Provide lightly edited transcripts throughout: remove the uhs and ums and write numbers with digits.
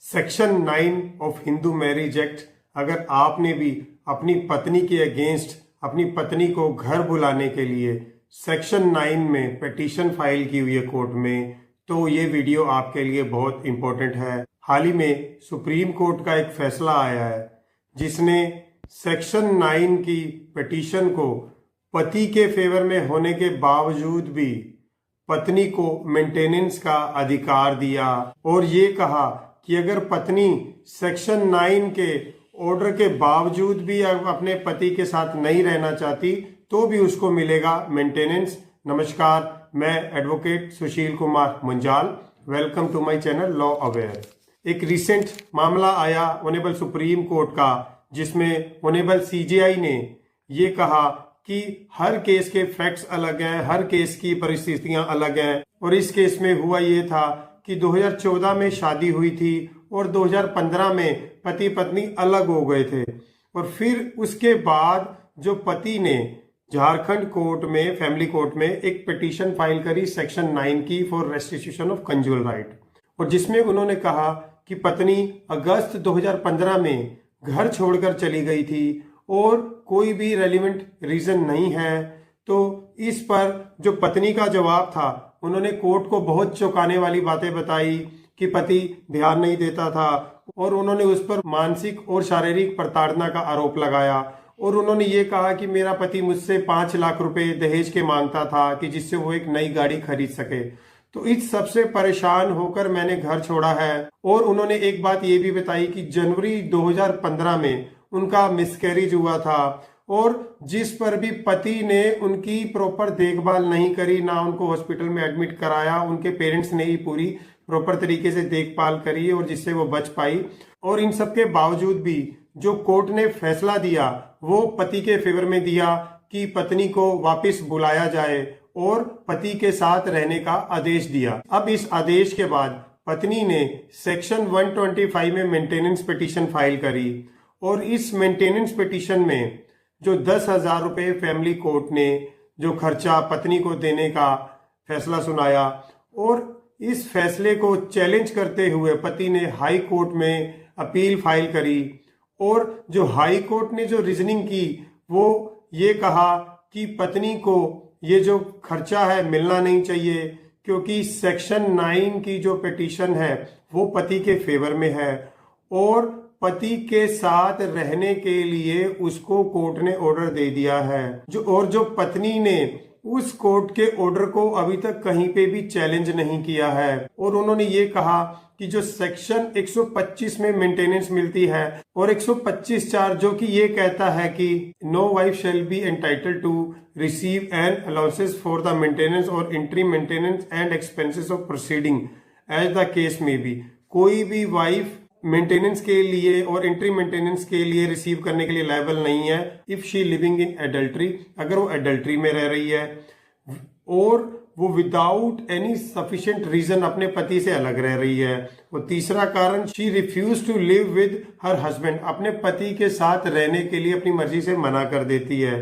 Section 9 of Hindu marriage act, अगर आपने भी अपनी पत्नी के अगेंस्ट अपनी पत्नी को घर बुलाने के लिए सेक्शन 9 में पिटीशन फाइल की हुई है कोर्ट में, तो ये वीडियो आपके लिए बहुत इंपॉर्टेंट है। हाल ही में सुप्रीम कोर्ट का एक फैसला आया है जिसने सेक्शन 9 की पिटीशन को पति के फेवर में होने के बावजूद भी पत्नी को मेंटेनेंस का अधिकार दिया और ये कहा कि अगर पत्नी सेक्शन 9 के ऑर्डर के बावजूद भी अपने पति के साथ नहीं रहना चाहती तो भी उसको मिलेगा मेंटेनेंस। नमस्कार, मैं advocate Sushil Kumar Munjal, welcome to my channel law aware. एक रिसेंट मामला आया ऑनेबल सुप्रीम कोर्ट का जिसमें ऑनेबल सीजेआई ने ये कहा कि हर केस के फैक्ट्स अलग हैं, हर केस की परिस्थितियां अलग हैं। और इस केस में हुआ ये था कि 2014 में शादी हुई थी और 2015 में पति पत्नी अलग हो गए थे और फिर उसके बाद जो पति ने झारखंड कोर्ट में, फैमिली कोर्ट में एक पिटीशन फाइल करी सेक्शन 9 की for restitution of conjugal right, और जिसमें उन्होंने कहा कि पत्नी अगस्त 2015 में घर छोड़कर चली गई थी और कोई भी रेलिवेंट रीजन नहीं है। तो इस पर जो पत्नी का जवाब था, उन्होंने कोर्ट को बहुत चौंकाने वाली बातें बताई कि पति ध्यान नहीं देता था और उन्होंने उस पर मानसिक और शारीरिक प्रताड़ना का आरोप लगाया। और उन्होंने ये कहा कि मेरा पति मुझसे 5 लाख रुपए दहेज के मांगता था कि जिससे वो एक नई गाड़ी खरीद सके। तो इस सबसे परेशान होकर मैंने घर छोड़ा है। और उन्होंने एक बात ये भी बताई कि जनवरी 2015 में उनका मिसकैरेज हुआ था और जिस पर भी पति ने उनकी प्रॉपर देखभाल नहीं करी, ना उनको हॉस्पिटल में एडमिट कराया, उनके पेरेंट्स ने ही पूरी प्रॉपर तरीके से देखभाल करी और जिससे वो बच पाई। और इन सब के बावजूद भी जो कोर्ट ने फैसला दिया वो पति के फेवर में दिया कि पत्नी को वापस बुलाया जाए और पति के साथ रहने का आदेश दिया। अब इस आदेश के बाद पत्नी ने सेक्शन 125 में मेंटेनेंस पिटीशन फाइल करी और इस मेंटेनेंस पिटीशन में जो 10,000 रुपए फैमिली कोर्ट ने जो खर्चा पत्नी को देने का फैसला सुनाया, और इस फैसले को चैलेंज करते हुए पति ने हाई कोर्ट में अपील फाइल करी। और जो हाई कोर्ट ने जो रीजनिंग की वो ये कहा कि पत्नी को ये जो खर्चा है मिलना नहीं चाहिए क्योंकि सेक्शन 9 की जो पिटीशन है वो पति के फेवर में है और पति के साथ रहने के लिए उसको कोर्ट ने ऑर्डर दे दिया है। जो पत्नी ने उस कोर्ट के ऑर्डर को अभी तक कहीं पे भी चैलेंज नहीं किया है। और उन्होंने ये कहा कि जो सेक्शन 125 में मेंटेनेंस मिलती है और 125(4) जो कि ये कहता है कि no wife shall be entitled to receive an allowances for the maintenance और interim maintenance and expenses of proceeding as the case may be. कोई भी वाइफ मेंटेनेंस के लिए और इंटरी मेंटेनेंस के लिए रिसीव करने के लिए लायबल नहीं है if she living in adultery, अगर वो एडल्ट्री में रह रही है और वो विदाउट एनी सफिशिएंट रीजन अपने पति से अलग रह रही है। और तीसरा कारण, she refuse to live with her husband, अपने पति के साथ रहने के लिए अपनी मर्जी से मना कर देती है।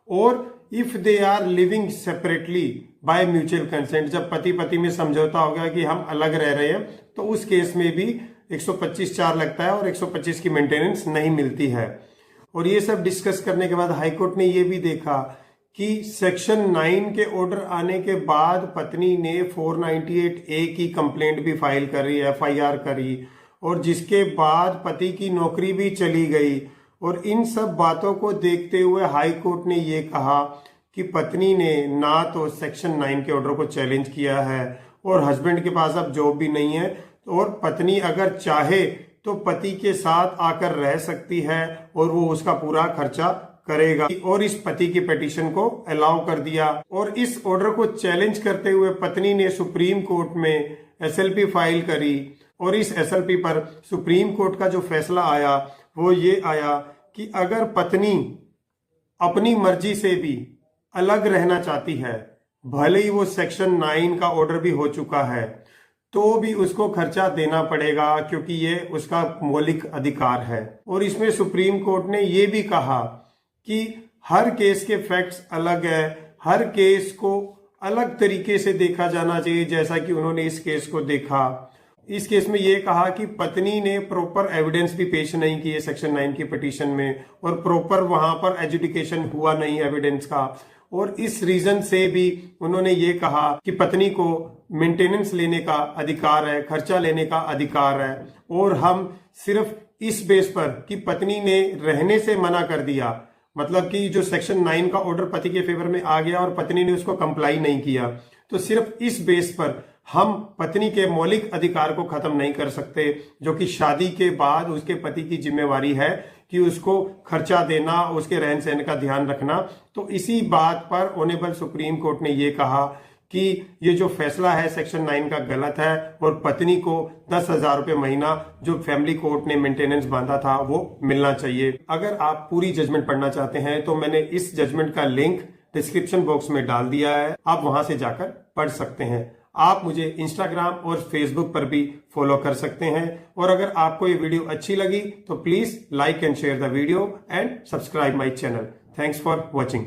और if they are living separately by mutual consent, जब पति पति में समझौता हो गया कि हम अलग रह रहे हैं तो उस केस में भी 125(4) लगता है और 125 की मेंटेनेंस नहीं मिलती है। और ये सब डिस्कस करने के बाद हाईकोर्ट ने ये भी देखा कि सेक्शन 9 के ऑर्डर आने के बाद पत्नी ने 498A की कंप्लेंट भी फाइल करी, FIR करी, और जिसके बाद पति की नौकरी भी चली गई। और इन सब बातों को देखते हुए हाई कोर्ट ने ये कहा कि पत्नी ने ना तो सेक्शन 9 के ऑर्डर को चैलेंज किया है और हस्बैंड के पास अब जॉब भी नहीं है, और पत्नी अगर चाहे तो पति के साथ आकर रह सकती है और वो उसका पूरा खर्चा करेगा। और इस पति की पिटीशन को अलाउ कर दिया। और इस ऑर्डर को चैलेंज करते हुए पत्नी ने सुप्रीम कोर्ट में SLP फाइल करी और इस SLP पर सुप्रीम कोर्ट का जो फैसला आया वो ये आया कि अगर पत्नी अपनी मर्जी से भी अलग रहना चाहती है, भले ही वो सेक्शन 9 का ऑर्डर भी हो चुका है, तो भी उसको खर्चा देना पड़ेगा क्योंकि ये उसका मौलिक अधिकार है। और इसमें सुप्रीम कोर्ट ने ये भी कहा कि हर केस के फैक्ट्स अलग है, हर केस को अलग तरीके से देखा जाना चाहिए जैसा कि उन्होंने इस केस को देखा। इस केस में ये कहा कि पत्नी ने प्रॉपर एविडेंस भी पेश नहीं किए सेक्शन 9 की पिटीशन में, और प्रॉपर वहां पर एजुडिकेशन हुआ नहीं एविडेंस का, और इस रीजन से भी उन्होंने ये कहा कि पत्नी को मेंटेनेंस लेने का अधिकार है, खर्चा लेने का अधिकार है, और हम सिर्फ इस बेस पर कि पत्नी ने रहने से मना कर दिया, मतलब कि जो सेक्शन 9 का ऑर्डर पति के फेवर में आ गया और पत्नी ने उसको कंप्लाई नहीं किया, तो सिर्फ इस बेस पर हम पत्नी के मौलिक अधिकार को खत्म नहीं कर सकते, जो कि शादी के बाद उसके पति की जिम्मेवारी है कि उसको खर्चा देना, उसके रहन सहन का ध्यान रखना। तो इसी बात पर ऑनरेबल सुप्रीम कोर्ट ने ये कहा कि ये जो फैसला है सेक्शन 9 का गलत है, और पत्नी को 10,000 रुपये महीना जो फैमिली कोर्ट ने मेंटेनेंस बांधा था वो मिलना चाहिए। अगर आप पूरी जजमेंट पढ़ना चाहते हैं तो मैंने इस जजमेंट का लिंक डिस्क्रिप्शन बॉक्स में डाल दिया है, आप वहां से जाकर पढ़ सकते हैं। आप मुझे इंस्टाग्राम और फेसबुक पर भी फॉलो कर सकते हैं, और अगर आपको ये वीडियो अच्छी लगी तो please like and share the video and subscribe my channel. Thanks for watching.